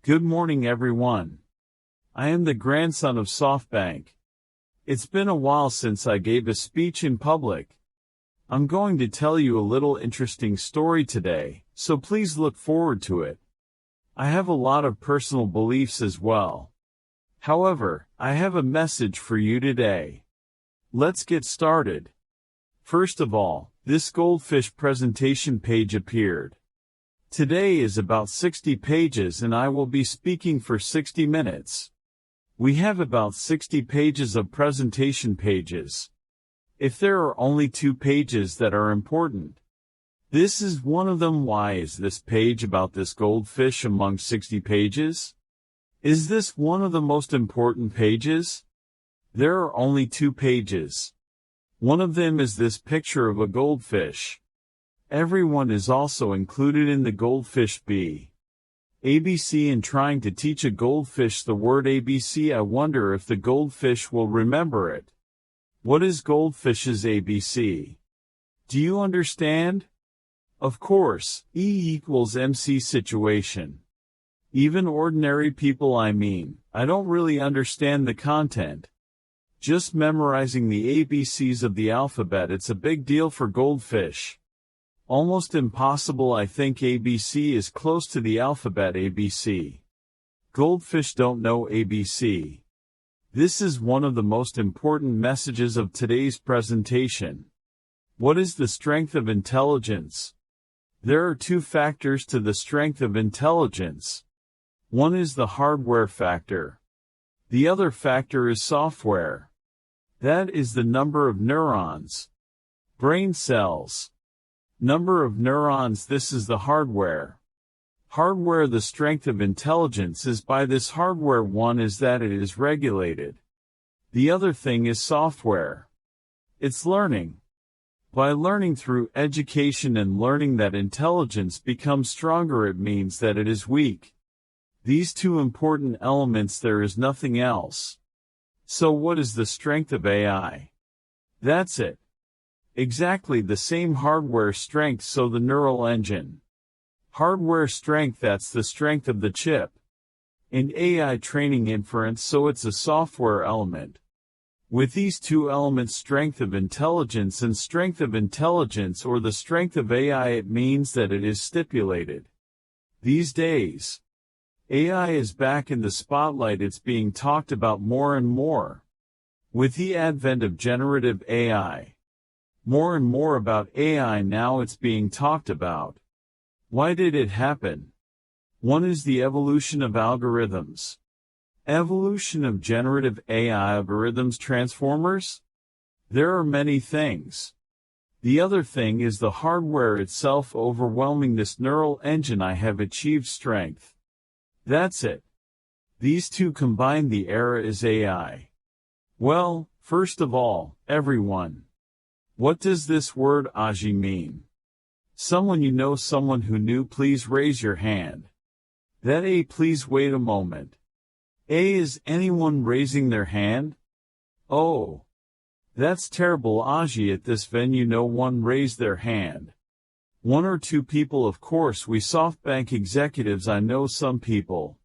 Good morning, everyone. I am the grandson of SoftBank. It's been a while since I gave a speech in public. I'm going to tell you a little interesting story today, so please look forward to it. I have a lot of personal beliefs as well. However, I have a message for you today. Let's get started. First of all, this goldfish presentation page appeared. Today is about 60 pages and I will be speaking for 60 minutes. We have about 60 pages of presentation pages. If there are only 2 pages that are important, this is one of them. Why is this page about this goldfish among 60 pages? Is this one of the most important pages? There are only 2 pages. One of them is this picture of a goldfish. Everyone is also included in the goldfish ABC in trying to teach a goldfish the word ABC. I wonder if the goldfish will remember it. What is goldfish's ABC? Do you understand? Of course, E equals MC situation. Even ordinary people, I don't really understand the content. Just memorizing the ABCs of the alphabet, it's a big deal for goldfish. Almost impossible. I think ABC is close to the alphabet ABC. Goldfish don't know ABC. This is one of the most important messages of today's presentation. What is the strength of intelligence? There are 2 factors to the strength of intelligence. One is the hardware factor. The other factor is software. That is the number of neurons. Brain cells. Number of neurons. This is the hardware. Hardware. The strength of intelligence is by this hardware. One is that it is regulated. The other thing is software. It's learning. By learning through education and learning that intelligence becomes stronger, it means that it is weak. These 2 important elements, there is nothing else. So what is the strength of AI? That's it. Exactly the same hardware strength, so the neural engine. Hardware strength, that's the strength of the chip. In AI training inference, so it's a software element. With these 2 elements, strength of intelligence and strength of intelligence, or the strength of AI, it means that it is stipulated. These days, AI is back in the spotlight. It's being talked about more and more. With the advent of generative AI, more and more about AI now it's being talked about. Why did it happen? One is the evolution of algorithms. Evolution of generative AI algorithms, transformers? There are many things. The other thing is the hardware itself overwhelming this neural engine. I have achieved strength. That's it. These 2 combined, the era is AI. Well, first of all, everyone, what does this word Aji mean? Someone you know, someone who knew, please raise your hand. That A, please wait a moment. A, is anyone raising their hand? Oh, that's terrible. Aji, at this venue no one raised their hand. 1 or 2 people, of course, we SoftBank executives. I know some people.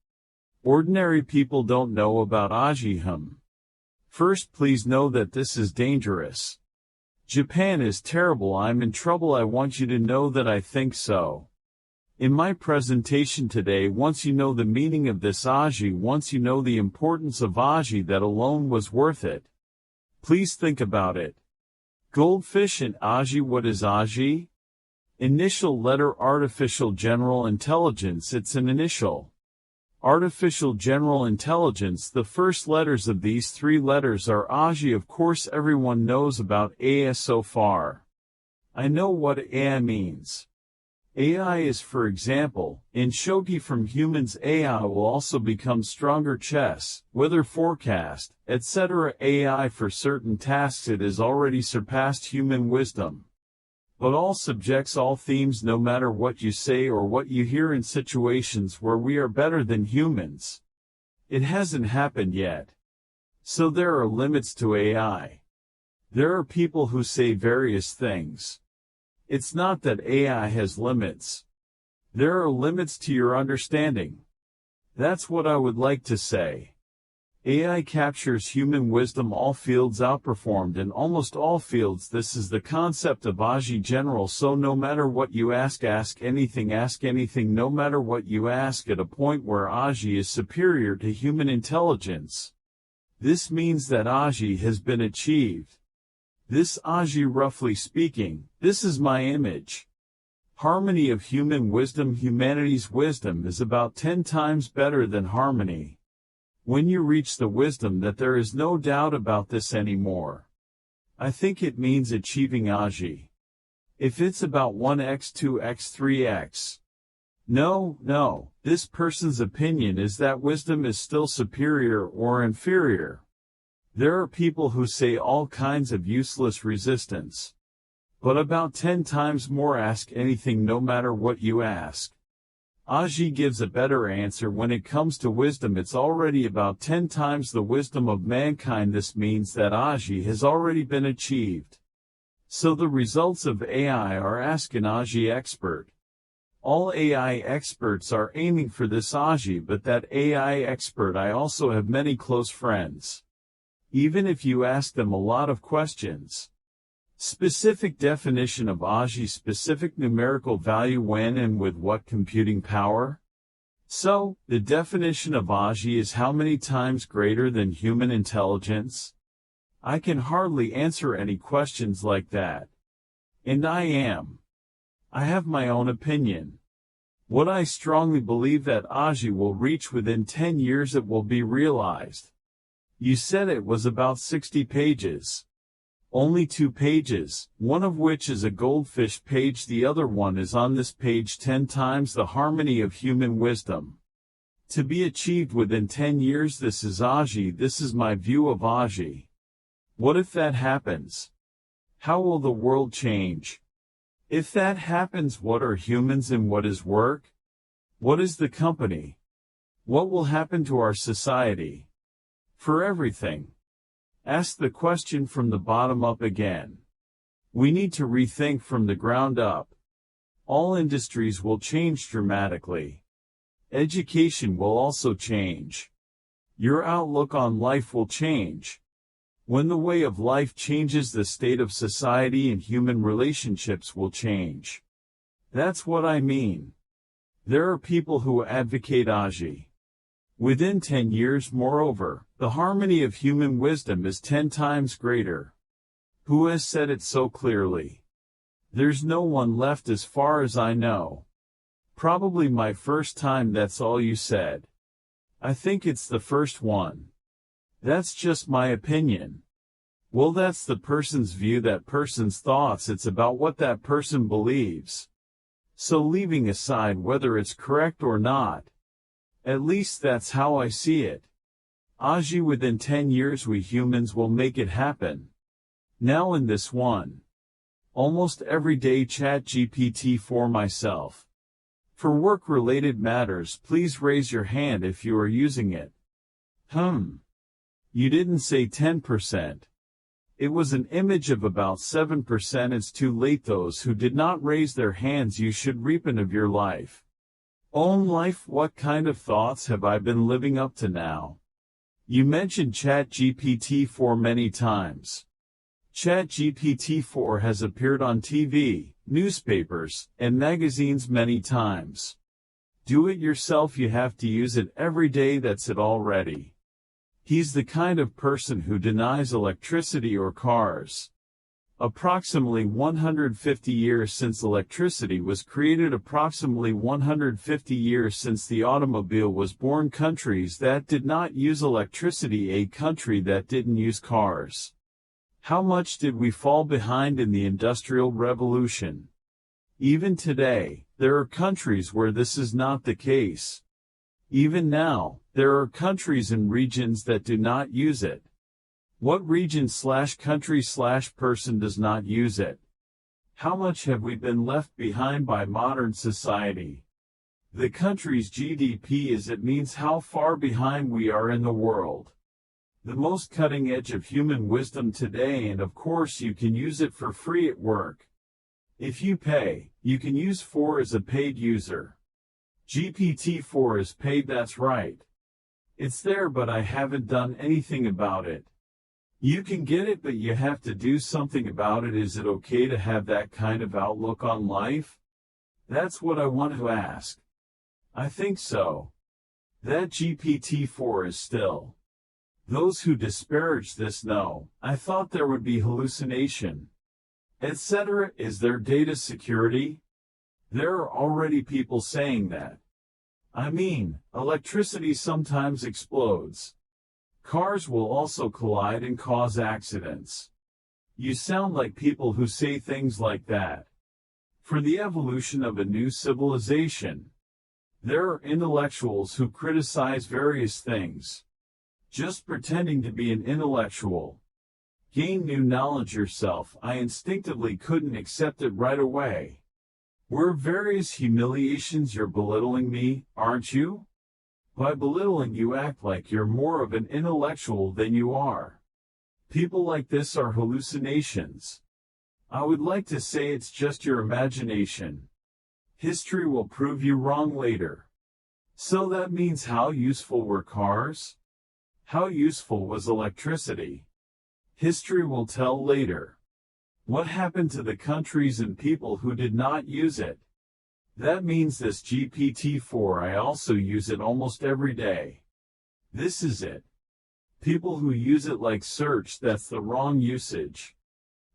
Ordinary people don't know about Aji. First, please know that this is dangerous. Japan is terrible. I'm in trouble. I want you to know that I think so. In my presentation today, once you know the meaning of this Aji, once you know the importance of Aji, that alone was worth it. Please think about it. Goldfish and Aji. What is Aji? Initial letter artificial general intelligence. It's an initial. Artificial general intelligence. The first letters of these 3 letters are Aji. Of course, everyone knows about AI so far. I know what AI means. AI is, for example, in shogi from humans. AI will also become stronger. Chess, weather forecast, etc. AI for certain tasks. It has already surpassed human wisdom. But all subjects, all themes, no matter what you say or what you hear, in situations where we are better than humans. It hasn't happened yet. So there are limits to AI. There are people who say various things. It's not that AI has limits. There are limits to your understanding. That's what I would like to say. AI captures human wisdom. All fields outperformed in almost all fields. This is the concept of Aji General. So no matter what you ask anything, no matter what you ask, at a point where Aji is superior to human intelligence. This means that Aji has been achieved. This Aji, roughly speaking, this is my image. Harmony of human wisdom. Humanity's wisdom is about 10 times better than harmony. When you reach the wisdom that there is no doubt about this anymore, I think it means achieving Aji. If it's about 1x, 2x, 3x. No, this person's opinion is that wisdom is still superior or inferior. There are people who say all kinds of useless resistance. But about 10 times more. Ask anything, no matter what you ask. Aji gives a better answer. When it comes to wisdom, it's already about 10 times the wisdom of mankind. This means that Aji has already been achieved. So the results of AI are ask an Aji expert. All AI experts are aiming for this Aji, but that AI expert, I also have many close friends. Even if you ask them a lot of questions. Specific definition of Aji. Specific numerical value. When and with what computing power? So, the definition of Aji is how many times greater than human intelligence? I can hardly answer any questions like that. And I have my own opinion. What I strongly believe that Aji will reach within 10 years. It will be realized. You said it was about 60 pages. Only 2 pages, one of which is a goldfish page. The other one is on this page. 10 times the harmony of human wisdom. To be achieved within 10 years. This is Aji. This is my view of Aji. What if that happens? How will the world change? If that happens, what are humans and what is work? What is the company? What will happen to our society? For everything. Ask the question from the bottom up again. We need to rethink from the ground up. All industries will change dramatically. Education will also change. Your outlook on life will change. When the way of life changes, the state of society and human relationships will change. That's what I mean. There are people who advocate Aji. Within 10 years, moreover, the harmony of human wisdom is 10 times greater. Who has said it so clearly? There's no one left as far as I know. Probably my first time. That's all you said. I think it's the first one. That's just my opinion. Well, that's the person's view, that person's thoughts. It's about what that person believes. So leaving aside whether it's correct or not, at least that's how I see it. Aji, within 10 years we humans will make it happen. Now in this one. Almost every day ChatGPT for myself. For work-related matters, please raise your hand if you are using it. You didn't say 10%. It was an image of about 7%. It's too late. Those who did not raise their hands, you should repent of your life. Own life. What kind of thoughts have I been living up to now? You mentioned ChatGPT 4 many times. ChatGPT 4 has appeared on TV, newspapers, and magazines many times. Do it yourself. You have to use it every day. That's it already. He's the kind of person who denies electricity or cars. Approximately 150 years since electricity was created, approximately 150 years since the automobile was born. Countries that did not use electricity, a country that didn't use cars. How much did we fall behind in the Industrial Revolution? Even today, there are countries where this is not the case. Even now, there are countries and regions that do not use it. What region/country/person does not use it? How much have we been left behind by modern society? The country's GDP is it means how far behind we are in the world. The most cutting edge of human wisdom today, and of course you can use it for free at work. If you pay, you can use 4 as a paid user. GPT-4 is paid, that's right. It's there, but I haven't done anything about it. You can get it, but you have to do something about it. Is it okay to have that kind of outlook on life? That's what I want to ask. I think so. That GPT-4 is still. Those who disparage this know, I thought there would be hallucination, etc. Is there data security? There are already people saying that. I mean, electricity sometimes explodes. Cars will also collide and cause accidents. You sound like people who say things like that. For the evolution of a new civilization, there are intellectuals who criticize various things. Just pretending to be an intellectual. Gain new knowledge yourself. I instinctively couldn't accept it right away. Were various humiliations. You're belittling me, aren't you? By belittling you act like you're more of an intellectual than you are. People like this are hallucinations. I would like to say it's just your imagination. History will prove you wrong later. So that means how useful were cars? How useful was electricity? History will tell later. What happened to the countries and people who did not use it? That means this GPT-4, I also use it almost every day. This is it. People who use it like search, that's the wrong usage.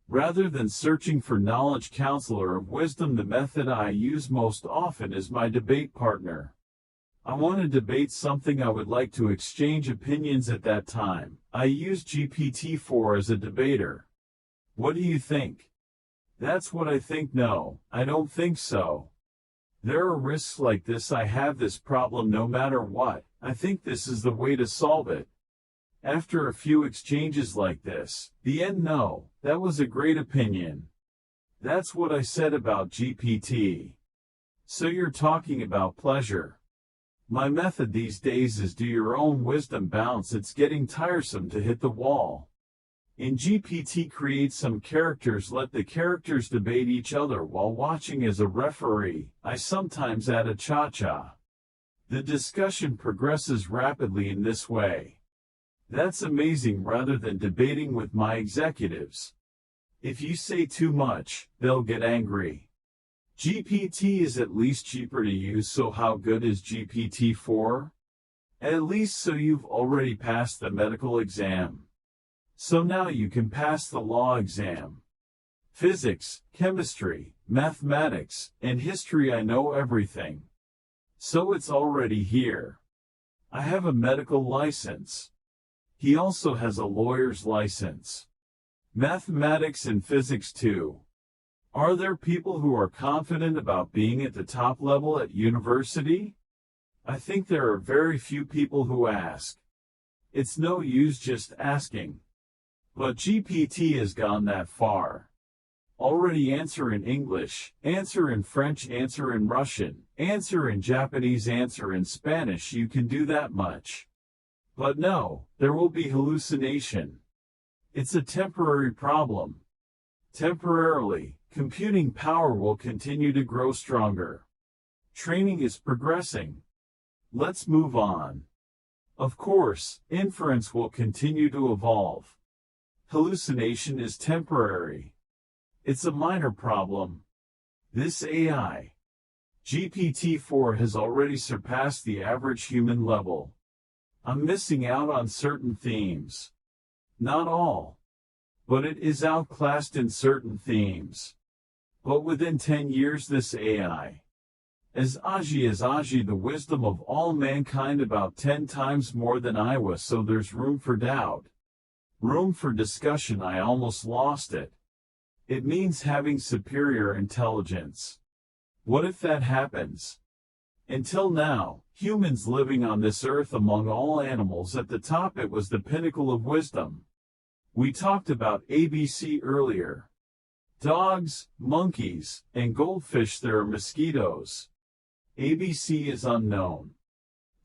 Rather than searching for knowledge, counselor of wisdom, the method I use most often is my debate partner. I want to debate something, I would like to exchange opinions at that time. I use GPT-4 as a debater. What do you think? That's what I think. No, I don't think so. There are risks like this. I have this problem no matter what. I think this is the way to solve it. After a few exchanges like this, the end. No, that was a great opinion. That's what I said about GPT. So you're talking about pleasure. My method these days is do your own wisdom bounce. It's getting tiresome to hit the wall. In GPT, create some characters, let the characters debate each other while watching as a referee. I sometimes add a cha-cha. The discussion progresses rapidly in this way. That's amazing. Rather than debating with my executives. If you say too much, they'll get angry. GPT is at least cheaper to use, so how good is GPT-4? At least so you've already passed the medical exam. So now you can pass the law exam. Physics, chemistry, mathematics, and history, I know everything. So it's already here. I have a medical license. He also has a lawyer's license. Mathematics and physics too. Are there people who are confident about being at the top level at university? I think there are very few people who ask. It's no use just asking. But GPT has gone that far. Already answer in English, answer in French, answer in Russian, answer in Japanese, answer in Spanish. You can do that much. But no, there will be hallucination. It's a temporary problem. Temporarily, computing power will continue to grow stronger. Training is progressing. Let's move on. Of course, inference will continue to evolve. Hallucination is temporary. It's a minor problem. This AI, GPT-4, has already surpassed the average human level. I'm missing out on certain themes. Not all. But it is outclassed in certain themes. But within 10 years this AI, as Aji, the wisdom of all mankind, about 10 times more than I was, so there's room for doubt. Room for discussion. I almost lost it. It means having superior intelligence. What if that happens? Until now, humans living on this earth among all animals at the top, it was the pinnacle of wisdom. We talked about ABC earlier. Dogs, monkeys, and goldfish. There are mosquitoes. ABC is unknown.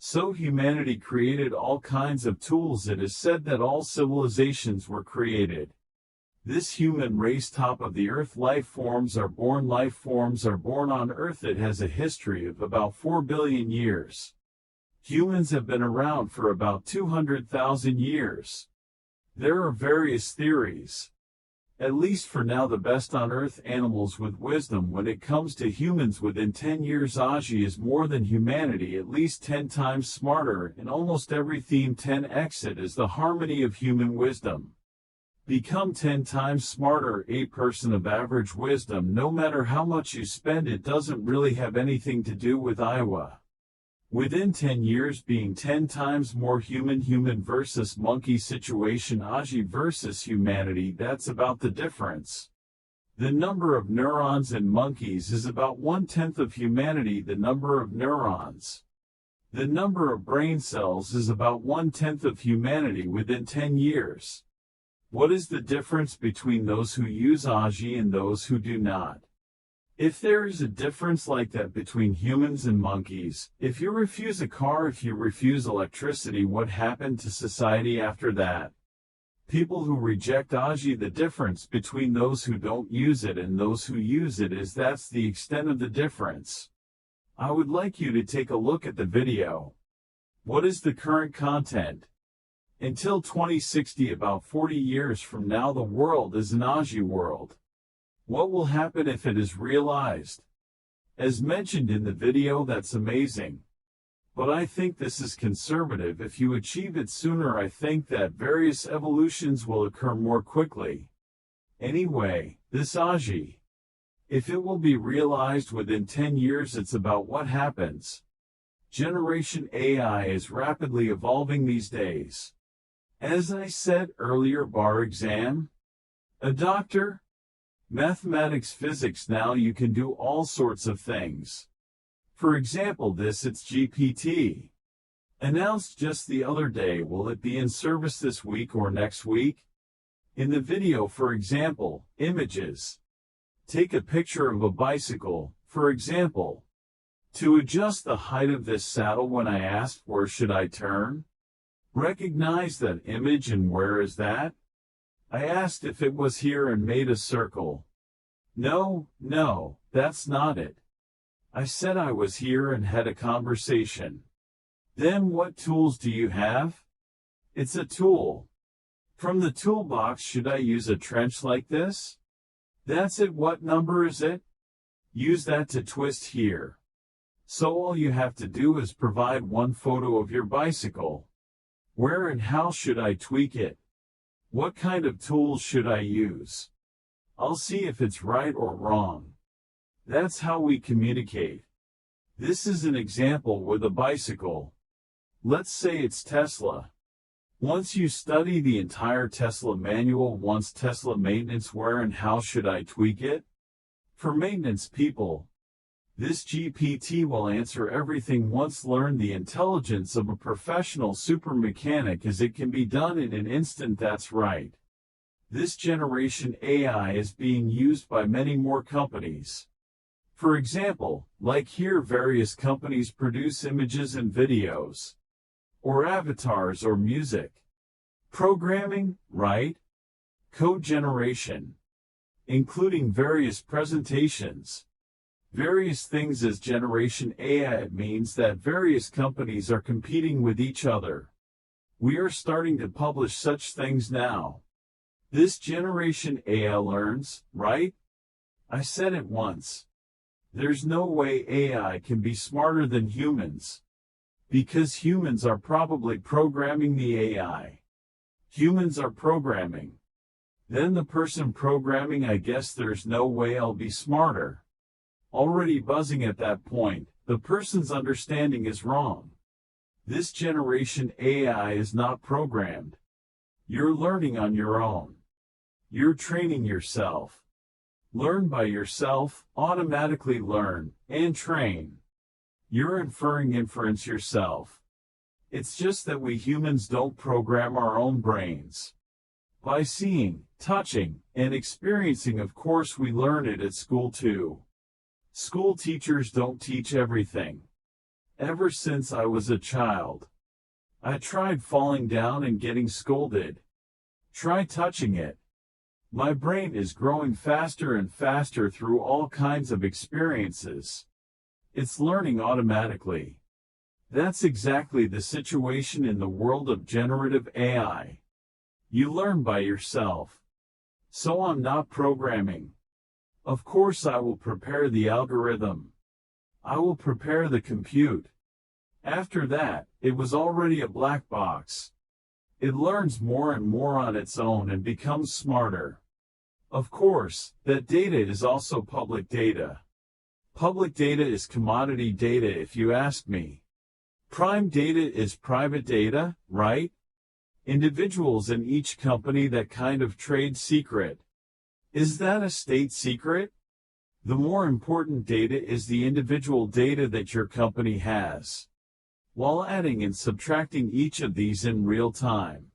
So humanity created all kinds of tools. It is said that all civilizations were created This human race, top of the earth life forms are born on earth. It has a history of about 4 billion years. Humans have been around for about 200,000 years. There are various theories. At least for now, the best on earth animals with wisdom. When it comes to humans, within 10 years Aji is more than humanity, at least 10 times smarter. In almost every theme, 10x it is the harmony of human wisdom. Become 10 times smarter. A person of average wisdom, no matter how much you spend, it doesn't really have anything to do with Iowa. Within 10 years, being 10 times more human versus monkey situation, Aji versus humanity, that's about the difference. The number of neurons in monkeys is about 1/10 of humanity, the number of neurons. The number of brain cells is about 1/10 of humanity within 10 years. What is the difference between those who use Aji and those who do not? If there is a difference like that between humans and monkeys, if you refuse a car, if you refuse electricity, what happened to society after that? People who reject Aji, the difference between those who don't use it and those who use it is that's the extent of the difference. I would like you to take a look at the video. What is the current content? Until 2060, about 40 years from now, the world is an Aji world. What will happen if it is realized? As mentioned in the video, that's amazing. But I think this is conservative. If you achieve it sooner, I think that various evolutions will occur more quickly. Anyway, this Aji, if it will be realized within 10 years, it's about what happens. Generation AI is rapidly evolving these days. As I said earlier, bar exam, a doctor, mathematics, physics, now you can do all sorts of things. For example, it's GPT. Announced just the other day. Will it be in service this week or next week? In the video, for example, images. Take a picture of a bicycle, for example. To adjust the height of this saddle, when I asked where should I turn? Recognize that image, and where is that? I asked if it was here and made a circle. No, that's not it. I said I was here and had a conversation. Then what tools do you have? It's a tool. From the toolbox, should I use a trench like this? That's it. What number is it? Use that to twist here. So all you have to do is provide one photo of your bicycle. Where and how should I tweak it? What kind of tools should I use? I'll see if it's right or wrong. That's how we communicate. This is an example with a bicycle. Let's say it's Tesla. Once you study the entire Tesla manual, once Tesla maintenance, where and how should I tweak it? For maintenance people, this GPT will answer everything. Once learn the intelligence of a professional super mechanic, as it can be done in an instant. That's right. This generation AI is being used by many more companies. For example, like here, various companies produce images and videos, or avatars or music. Programming, right? Code generation, including various presentations. Various things as generation AI. It means that various companies are competing with each other. We are starting to publish such things now. This generation AI learns, right? I said it once. There's no way AI can be smarter than humans. Because humans are probably programming the AI. Humans are programming. Then the person programming, I guess there's no way I'll be smarter. Already buzzing at that point, the person's understanding is wrong. This generation AI is not programmed. You're learning on your own. You're training yourself. Learn by yourself, automatically learn, and train. You're inference yourself. It's just that we humans don't program our own brains. By seeing, touching, and experiencing. Of course we learn it at school too. School teachers don't teach everything. Ever since I was a child, I tried falling down and getting scolded. Try touching it. My brain is growing faster and faster through all kinds of experiences. It's learning automatically. That's exactly the situation in the world of generative AI. You learn by yourself. So I'm not programming. Of course I will prepare the algorithm. I will prepare the compute. After that, it was already a black box. It learns more and more on its own and becomes smarter. Of course, that data is also public data. Public data is commodity data if you ask me. Prime data is private data, right? Individuals in each company that kind of trade secret. Is that a state secret? The more important data is the individual data that your company has. While adding and subtracting each of these in real time.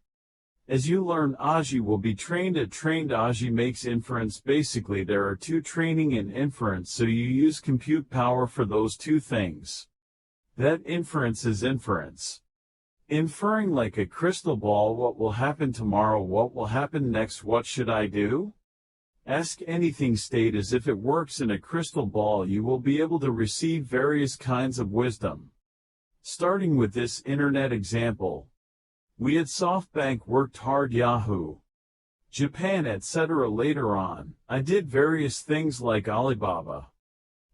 As you learn, AGI will be trained. A trained AGI makes inference. Basically, there are two: training and inference, so you use compute power for those two things. That inference is inference. Inferring like a crystal ball. What will happen tomorrow? What will happen next? What should I do? Ask anything. State as if it works in a crystal ball. You will be able to receive various kinds of wisdom. Starting with this internet example. We at SoftBank worked hard. Yahoo! Japan, etc. Later on, I did various things like Alibaba.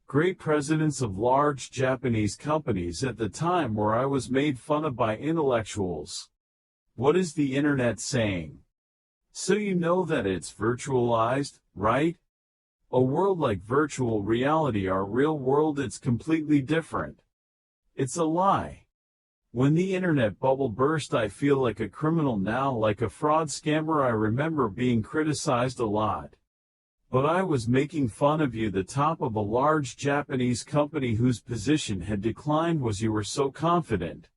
Great presidents of large Japanese companies at the time where I was made fun of by intellectuals. What is the internet saying? So you know that it's virtualized, right? A world like virtual reality. Our real world, it's completely different. It's a lie. When the internet bubble burst, I feel like a criminal now, like a fraud scammer. I remember being criticized a lot. But I was making fun of you. The top of a large Japanese company whose position had declined was you were so confident.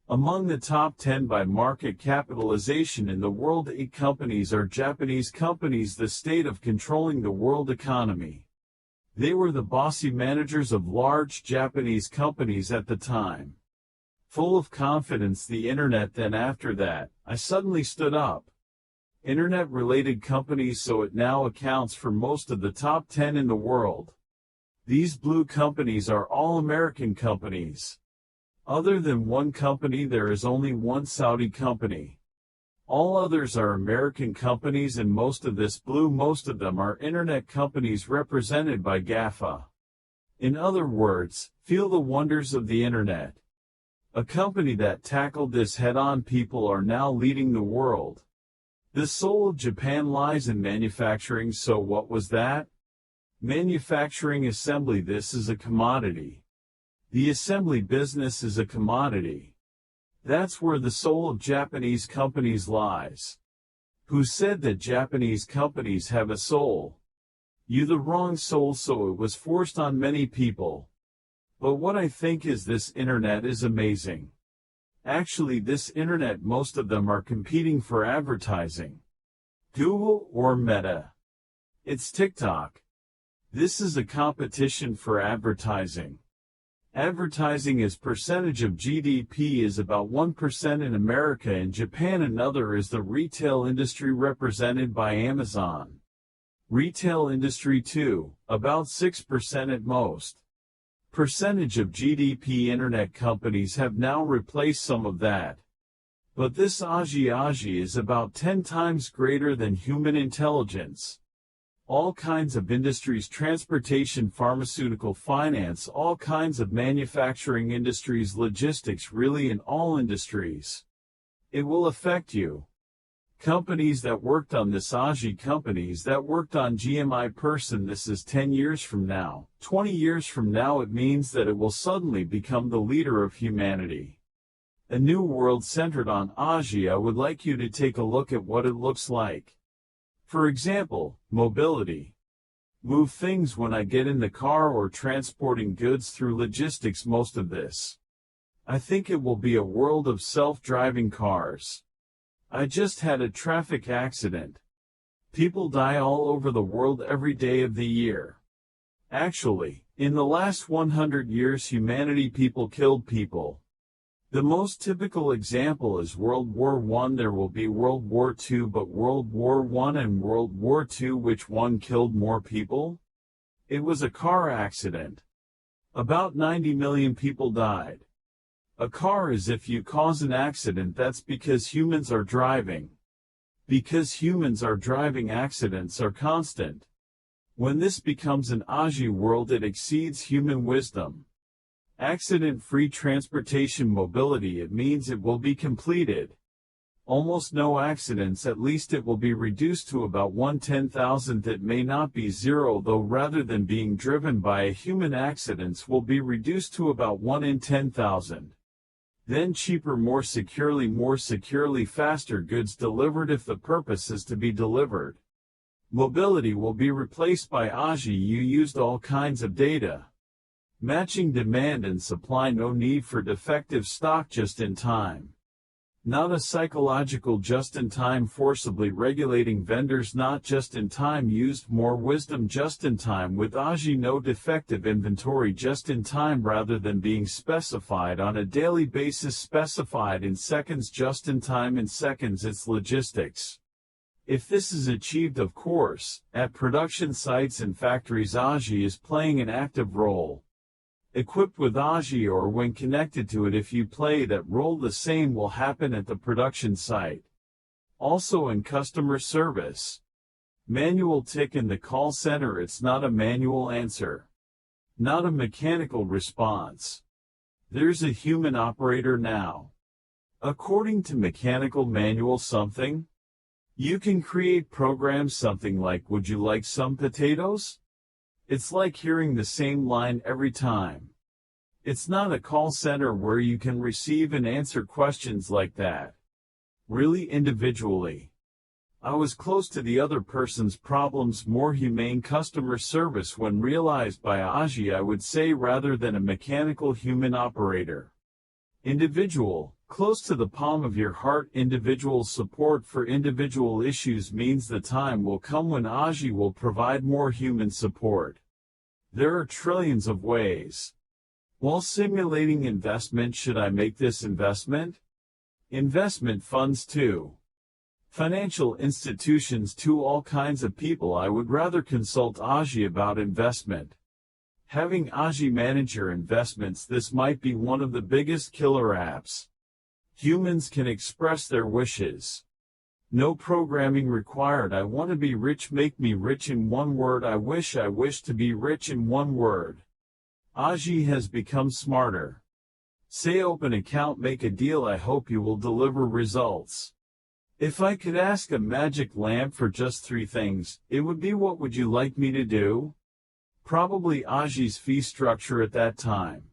Among the top 10 by market capitalization in the world, 8 companies are Japanese companies, the state of controlling the world economy. They were the bossy managers of large Japanese companies at the time. Full of confidence, the internet. Then after that, I suddenly stood up. Internet-related companies, so it now accounts for most of the top 10 in the world. These blue companies are all American companies. Other than one company, there is only one Saudi company. All others are American companies, and most of this blue, most of them are internet companies represented by GAFA. In other words, feel the wonders of the internet. A company that tackled this head-on. People are now leading the world. The soul of Japan lies in manufacturing. So what was that? Manufacturing, assembly. This is a commodity. The assembly business is a commodity. That's where the soul of Japanese companies lies. Who said that Japanese companies have a soul? You the wrong soul, so it was forced on many people. But what I think is this internet is amazing. Actually, this internet, most of them are competing for advertising. Google or Meta. It's TikTok. This is a competition for advertising. Advertising as percentage of GDP is about 1% in America and Japan. Another is the retail industry represented by Amazon. Retail industry too, about 6% at most. Percentage of GDP. Internet companies have now replaced some of that. But this AGI is about 10 times greater than human intelligence. All kinds of industries: transportation, pharmaceutical, finance, all kinds of manufacturing industries, logistics, really in all industries. It will affect you. Companies that worked on this AGI, companies that worked on GMI person, this is 10 years from now, 20 years from now. It means that it will suddenly become the leader of humanity. A new world centered on AGI. I would like you to take a look at what it looks like. For example, mobility. Move things when I get in the car, or transporting goods through logistics. Most of this. I think it will be a world of self-driving cars. I just had a traffic accident. People die all over the world every day of the year. Actually, in the last 100 years, humanity, people killed people. The most typical example is World War I. There will be World War II, but World War I and World War II, which one killed more people? It was a car accident. About 90 million people died. A car is if you cause an accident, that's because humans are driving. Because humans are driving, accidents are constant. When this becomes an Aji world, it exceeds human wisdom. Accident-free transportation mobility, it means it will be completed. Almost no accidents, at least it will be reduced to about 1/10,000. It may not be zero though, rather than being driven by a human, accidents will be reduced to about 1 in 10,000. Then cheaper, more securely, faster goods delivered if the purpose is to be delivered. Mobility will be replaced by Aji. You used all kinds of data. Matching demand and supply, no need for defective stock, just in time. Not a psychological just in time, forcibly regulating vendors, not just in time, used more wisdom, just in time with Aji, no defective inventory, just in time, rather than being specified on a daily basis, specified in seconds, just in time in seconds. It's logistics. If this is achieved, of course, at production sites and factories, Aji is playing an active role. Equipped with Aji, or when connected to it, if you play that role, the same will happen at the production site. Also in customer service. Manual tick in the call center, it's not a manual answer. Not a mechanical response. There's a human operator now. According to mechanical manual something, you can create programs something like, would you like some potatoes? It's like hearing the same line every time. It's not a call center where you can receive and answer questions like that. Really individually. I was close to the other person's problems, more humane customer service when realized by Aji, I would say, rather than a mechanical human operator. Individual, close to the palm of your heart. Individual support for individual issues means the time will come when Aji will provide more human support. There are trillions of ways. While simulating investment, should I make this investment? Investment funds too. Financial institutions to all kinds of people. I would rather consult Aji about investment. Having Aji manage your investments, this might be one of the biggest killer apps. Humans can express their wishes. No programming required. I want to be rich, make me rich in one word. I wish to be rich in one word. Aji has become smarter. Say open account, make a deal, I hope you will deliver results. If I could ask a magic lamp for just 3 things, it would be, what would you like me to do? Probably Aji's fee structure at that time.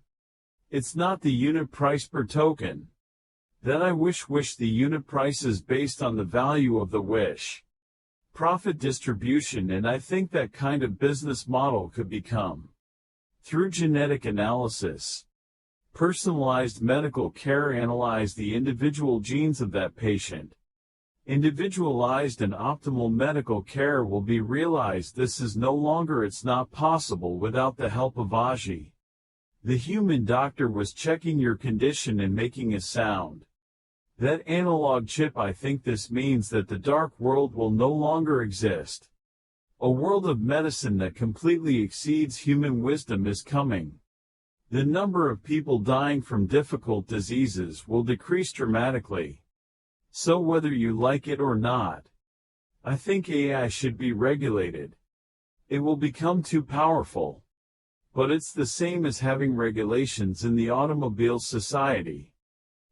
It's not the unit price per token. Then I wish the unit price is based on the value of the wish. Profit distribution, and I think that kind of business model could become. Through genetic analysis. Personalized medical care, analyze the individual genes of that patient. Individualized and optimal medical care will be realized. This is no longer, it's not possible without the help of Aji. The human doctor was checking your condition and making a sound. That analog chip, I think this means that the dark world will no longer exist. A world of medicine that completely exceeds human wisdom is coming. The number of people dying from difficult diseases will decrease dramatically. So whether you like it or not, I think AI should be regulated. It will become too powerful. But it's the same as having regulations in the automobile society.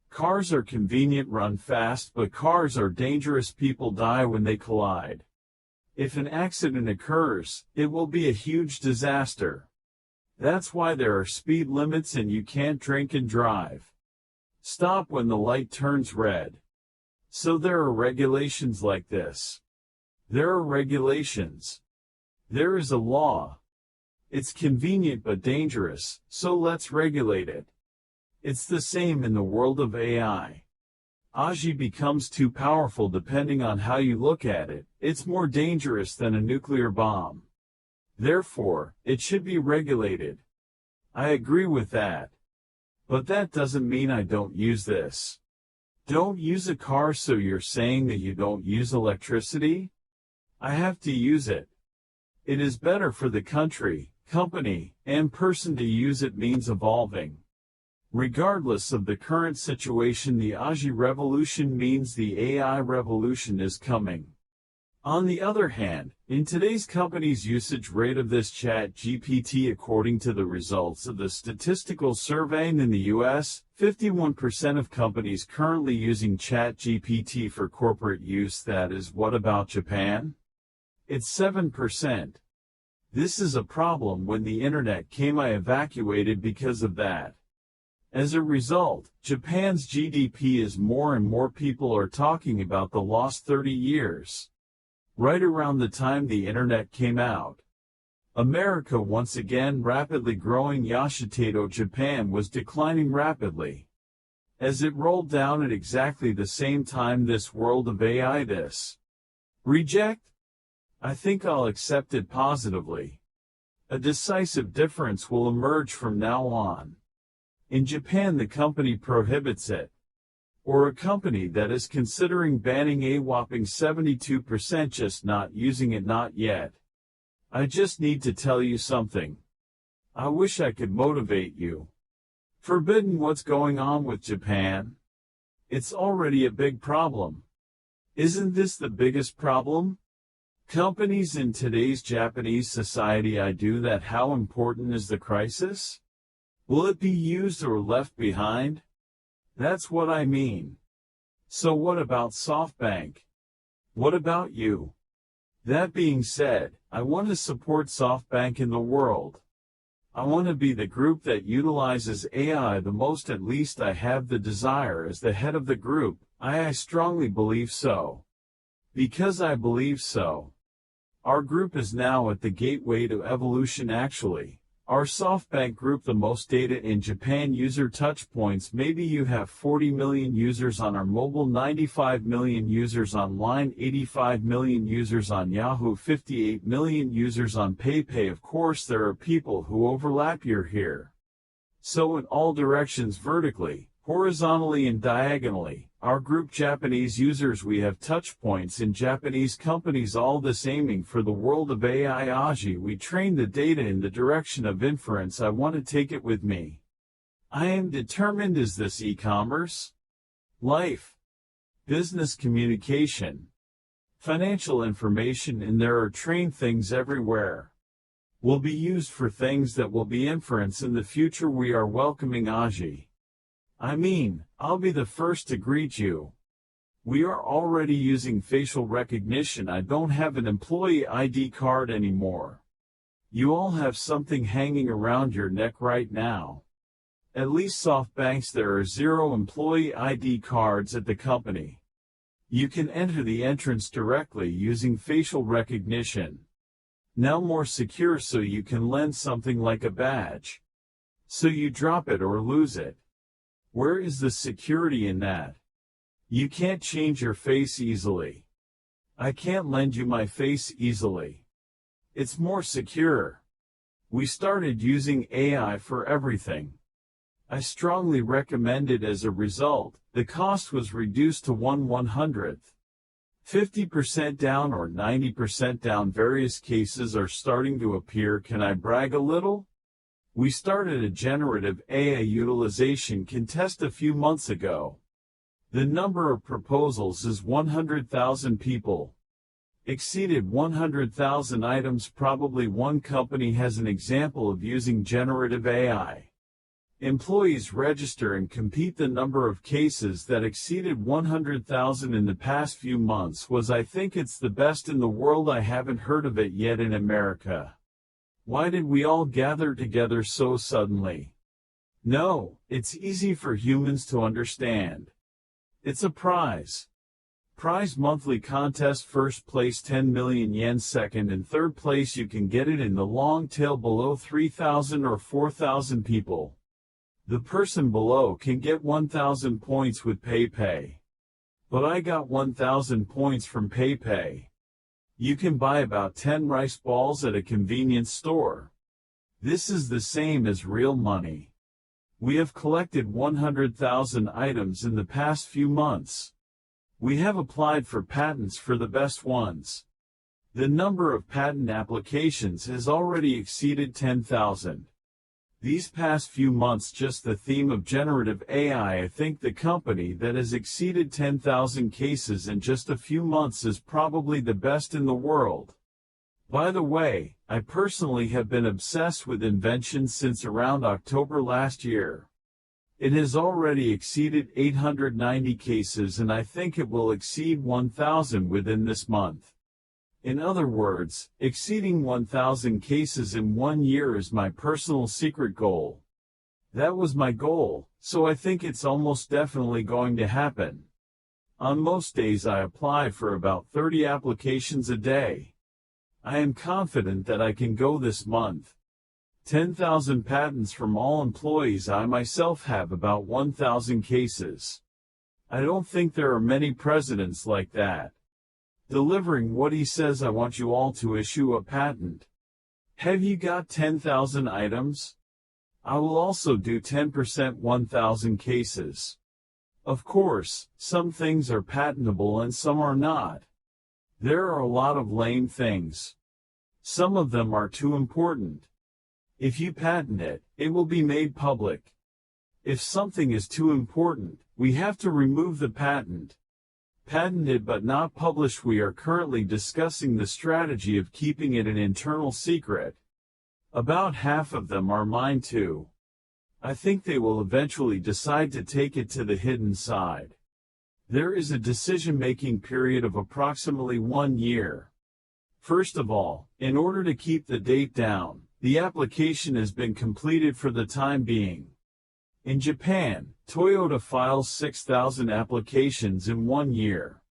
Cars are convenient, run fast, but cars are dangerous. People die when they collide. If an accident occurs, it will be a huge disaster. That's why there are speed limits and you can't drink and drive. Stop when the light turns red. So there are regulations like this. There are regulations. There is a law. It's convenient but dangerous, so let's regulate it. It's the same in the world of AI. Aji becomes too powerful depending on how you look at it. It's more dangerous than a nuclear bomb. Therefore, it should be regulated. I agree with that. But that doesn't mean I don't use this. Don't use a car, so you're saying that you don't use electricity? I have to use it. It is better for the country, company, and person to use it means evolving. Regardless of the current situation, the AGI revolution means the AI revolution is coming. On the other hand, in today's company's usage rate of this chat GPT, according to the results of the statistical survey in the US, 51% of companies currently using chat GPT for corporate use. That is, what about Japan? It's 7%. This is a problem. When the internet came, I evacuated because of that. As a result, Japan's GDP is more and more people are talking about the lost 30 years. Right around the time the internet came out. America once again rapidly growing. Yoshitedo Japan was declining rapidly. As it rolled down at exactly the same time, this world of AI, this reject? I think I'll accept it positively. A decisive difference will emerge from now on. In Japan, the company prohibits it. Or a company that is considering banning a whopping 72% just not using it. Not yet. I just need to tell you something. I wish I could motivate you. Forbidden. What's going on with Japan? It's already a big problem. Isn't this the biggest problem? Companies in today's Japanese society. I do that. How important is the crisis? Will it be used or left behind? That's what I mean. So what about SoftBank? What about you? That being said, I want to support SoftBank in the world. I want to be the group that utilizes AI the most. At least I have the desire as the head of the group. I strongly believe so. Because I believe so. Our group is now at the gateway to evolution. Actually, our SoftBank group, the most data in Japan, user touchpoints. Maybe you have 40 million users on our mobile, 95 million users online, 85 million users on Yahoo, 58 million users on PayPay. Of course, there are people who overlap here. So in all directions, vertically, horizontally and diagonally, our group Japanese users, we have touch points in Japanese companies, all this aiming for the world of AI AGI. We train the data in the direction of inference. I want to take it with me. I am determined. Is this e-commerce? Life? Business communication? Financial information? And there are trained things everywhere. Will be used for things that will be inference in the future. We are welcoming AGI. I mean, I'll be the first to greet you. We are already using facial recognition. I don't have an employee ID card anymore. You all have something hanging around your neck right now. At least SoftBank's, there are 0 employee ID cards at the company. You can enter the entrance directly using facial recognition. Now more secure, so you can lend something like a badge. So you drop it or lose it. Where is the security in that? You can't change your face easily. I can't lend you my face easily. It's more secure. We started using AI for everything. I strongly recommend it. As a result, the cost was reduced to 1/100th. 50% down or 90% down. Various cases are starting to appear. Can I brag a little? We started a generative AI utilization contest a few months ago. The number of proposals is 100,000 people. Exceeded 100,000 items. Probably one company has an example of using generative AI. Employees register and compete. The number of cases that exceeded 100,000 in the past few months was, I think it's the best in the world. I haven't heard of it yet in America. Why did we all gather together so suddenly? No, it's easy for humans to understand. It's a prize. Prize monthly contest. First place 10 million yen. Second and third place you can get it in the long tail below 3,000 or 4,000 people. The person below can get 1,000 points with PayPay. But I got 1,000 points from PayPay. You can buy about 10 rice balls at a convenience store. This is the same as real money. We have collected 100,000 items in the past few months. We have applied for patents for the best ones. The number of patent applications has already exceeded 10,000. These past few months, just the theme of generative AI, I think the company that has exceeded 10,000 cases in just a few months is probably the best in the world. By the way, I personally have been obsessed with inventions since around October last year. It has already exceeded 890 cases, and I think it will exceed 1,000 within this month. In other words, exceeding 1,000 cases in 1 year is my personal secret goal. That was my goal, so I think it's almost definitely going to happen. On most days I apply for about 30 applications a day. I am confident that I can go this month. 10,000 patents from all employees. I myself have about 1,000 cases. I don't think there are many presidents like that. Delivering what he says. I want you all to issue a patent. Have you got 10,000 items? I will also do 10% 1,000 cases. Of course, some things are patentable and some are not. There are a lot of lame things. Some of them are too important. If you patent it, it will be made public. If something is too important, we have to remove the patent. Patented but not published. We are currently discussing the strategy of keeping it an internal secret. About half of them are mine too. I think they will eventually decide to take it to the hidden side. There is a decision-making period of approximately 1 year. First of all, in order to keep the date down, the application has been completed for the time being. In Japan, Toyota files 6,000 applications in 1 year.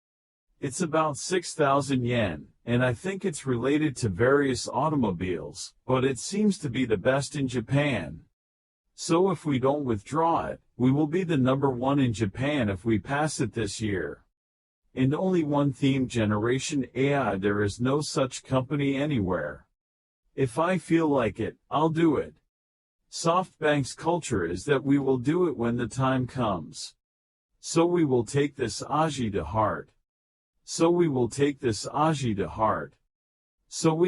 It's about 6,000 yen, and I think it's related to various automobiles, but it seems to be the best in Japan. So if we don't withdraw it, we will be the #1 in Japan if we pass it this year. And only one theme: generation AI. There is no such company anywhere. If I feel like it, I'll do it. SoftBank's culture is that we will do it when the time comes. So we will take this Aji to heart. So we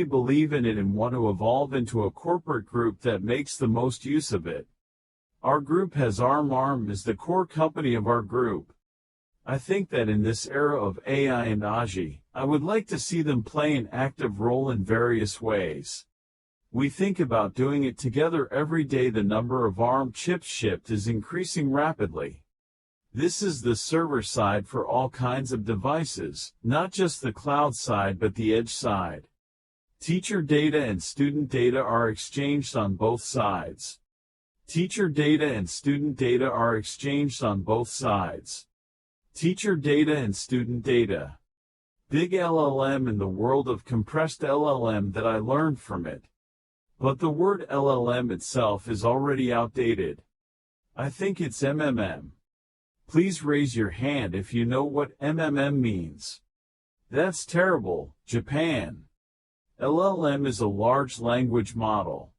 believe in it and want to evolve into a corporate group that makes the most use of it. Our group has ARM is the core company of our group. I think that in this era of AI and Aji, I would like to see them play an active role in various ways. We think about doing it together every day. The number of ARM chips shipped is increasing rapidly. This is the server side for all kinds of devices, not just the cloud side but the edge side. Teacher data and student data are exchanged on both sides. Teacher data and student data are exchanged on both sides. Teacher data and student data. Big LLM in the world of compressed LLM that I learned from it. But the word LLM itself is already outdated. I think it's MMM. Please raise your hand if you know what MMM means. That's terrible, Japan. LLM is a large language model.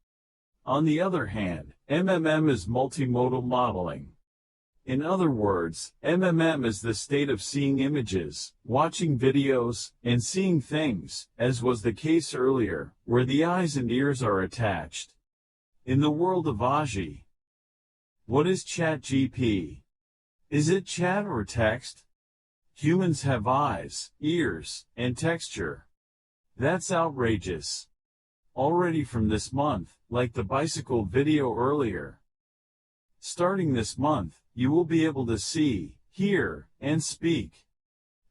On the other hand, MMM is multimodal modeling. In other words, MMM is the state of seeing images, watching videos, and seeing things, as was the case earlier, where the eyes and ears are attached. In the world of Aji, what is ChatGPT? Is it chat or text? Humans have eyes, ears, and texture. That's outrageous. Already from this month, like the bicycle video earlier. Starting this month, you will be able to see, hear, and speak.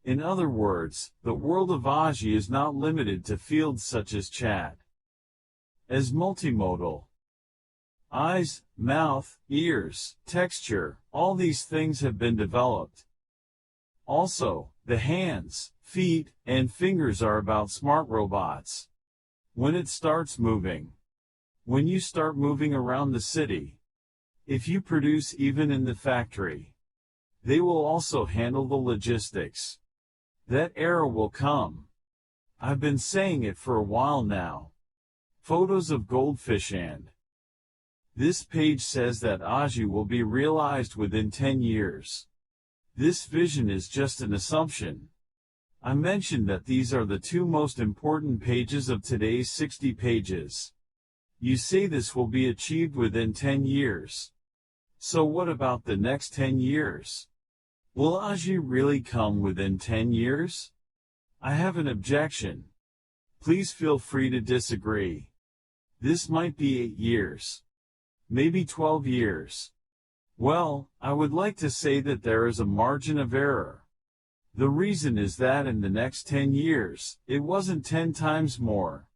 In other words, the world of Aji is not limited to fields such as chat. As multimodal. Eyes, mouth, ears, texture, all these things have been developed. Also, the hands, feet, and fingers are about smart robots. When it starts moving. When you start moving around the city. If you produce even in the factory. They will also handle the logistics. That era will come. I've been saying it for a while now. Photos of goldfish and This page says that Aji will be realized within 10 years. This vision is just an assumption. I mentioned that these are the two most important pages of today's 60 pages. You say this will be achieved within 10 years. So what about the next 10 years? Will Aji really come within 10 years? I have an objection. Please feel free to disagree. This might be 8 years. Maybe 12 years. Well, I would like to say that there is a margin of error. The reason is that in the next 10 years, it wasn't 10 times more.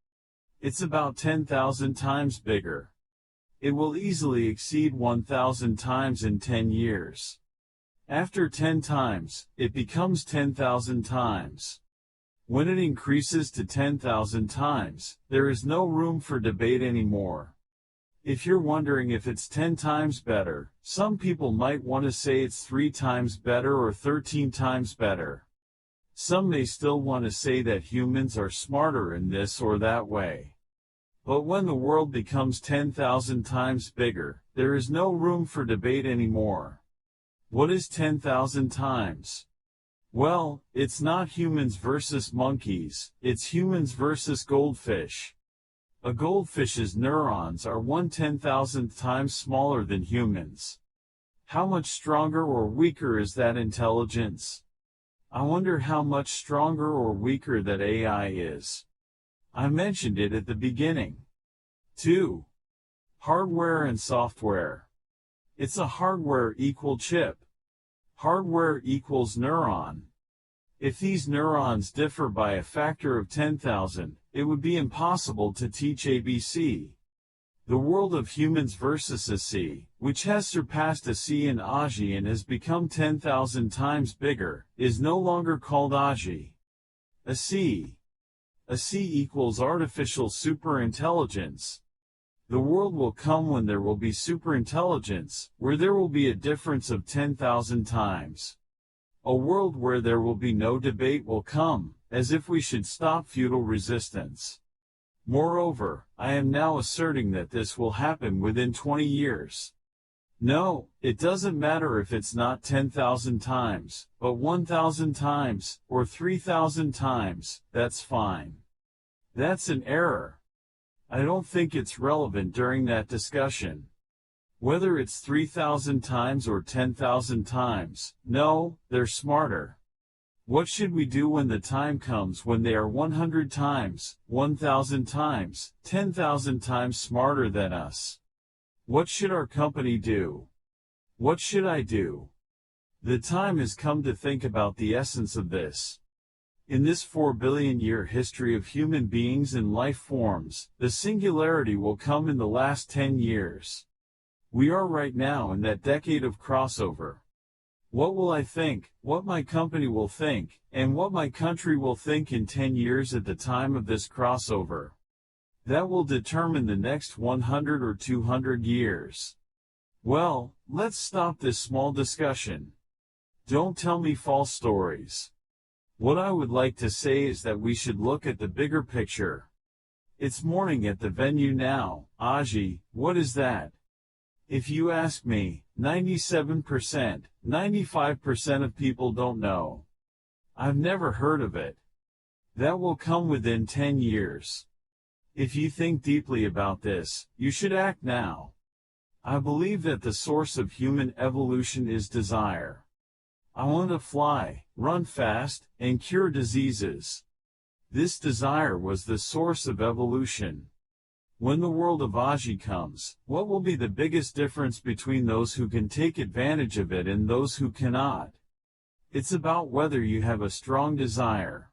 It's about 10,000 times bigger. It will easily exceed 1,000 times in 10 years. After 10 times, it becomes 10,000 times. When it increases to 10,000 times, there is no room for debate anymore. If you're wondering if it's 10 times better, some people might want to say it's 3 times better or 13 times better. Some may still want to say that humans are smarter in this or that way. But when the world becomes 10,000 times bigger, there is no room for debate anymore. What is 10,000 times? Well, it's not humans versus monkeys, it's humans versus goldfish. A goldfish's neurons are 1/10,000th times smaller than humans. How much stronger or weaker is that intelligence? I wonder how much stronger or weaker that AI is. I mentioned it at the beginning. 2. Hardware and software. It's a hardware equal chip. Hardware equals neuron. If these neurons differ by a factor of 10,000, it would be impossible to teach ABC. The world of humans versus a C, which has surpassed a C in Aji and has become 10,000 times bigger, is no longer called Aji. A C equals artificial superintelligence. The world will come when there will be superintelligence, where there will be a difference of 10,000 times. A world where there will be no debate will come, as if we should stop feudal resistance. Moreover, I am now asserting that this will happen within 20 years. No, it doesn't matter if it's not 10,000 times, but 1,000 times, or 3,000 times, that's fine. That's an error. I don't think it's relevant during that discussion. Whether it's 3,000 times or 10,000 times, no, they're smarter. What should we do when the time comes when they are 100 times, 1,000 times, 10,000 times smarter than us? What should our company do? What should I do? The time has come to think about the essence of this. In this 4 billion year history of human beings and life forms, the singularity will come in the last 10 years. We are right now in that decade of crossover. What will I think, what my company will think, and what my country will think in 10 years at the time of this crossover? That will determine the next 100 or 200 years. Well, let's stop this small discussion. Don't tell me false stories. What I would like to say is that we should look at the bigger picture. It's morning at the venue now. Aji, what is that? If you ask me, 97%, 95% of people don't know. I've never heard of it. That will come within 10 years. If you think deeply about this, you should act now. I believe that the source of human evolution is desire. I want to fly, run fast, and cure diseases. This desire was the source of evolution. When the world of Aji comes, what will be the biggest difference between those who can take advantage of it and those who cannot? It's about whether you have a strong desire.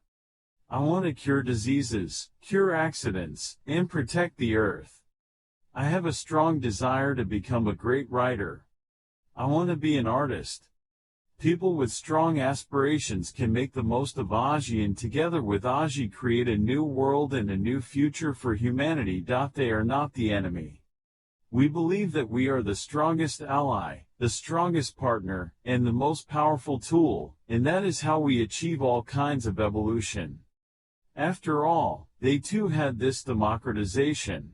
I want to cure diseases, cure accidents, and protect the earth. I have a strong desire to become a great writer. I want to be an artist. People with strong aspirations can make the most of Aji and together with Aji create a new world and a new future for humanity. They are not the enemy. We believe that we are the strongest ally, the strongest partner, and the most powerful tool, and that is how we achieve all kinds of evolution. After all, they too had this democratization.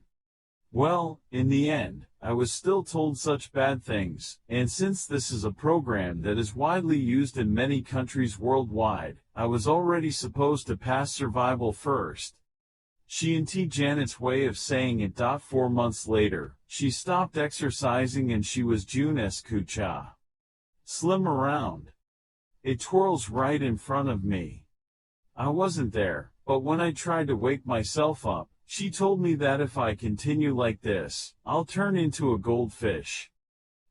Well, in the end, I was still told such bad things, and since this is a program that is widely used in many countries worldwide, I was already supposed to pass survival first. She and T. Janet's way of saying it. 4 months later, she stopped exercising and she was June Escucha. Slim around. It twirls right in front of me. I wasn't there, but when I tried to wake myself up, she told me that if I continue like this, I'll turn into a goldfish.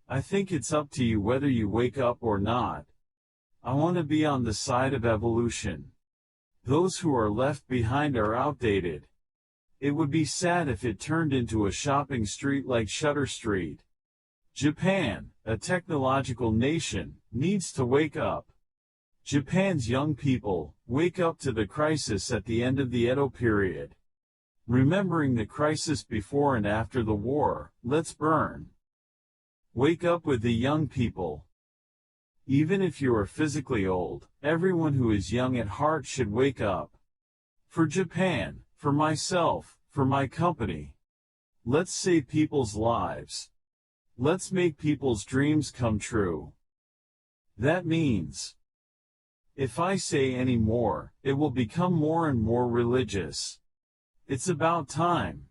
I think it's up to you whether you wake up or not. I want to be on the side of evolution. Those who are left behind are outdated. It would be sad if it turned into a shopping street like Shutter Street. Japan, a technological nation, needs to wake up. Japan's young people, wake up to the crisis at the end of the Edo period. Remembering the crisis before and after the war, let's burn. Wake up with the young people. Even if you are physically old, everyone who is young at heart should wake up. For Japan, for myself, for my company. Let's save people's lives. Let's make people's dreams come true. That means, if I say any more, it will become more and more religious. It's about time.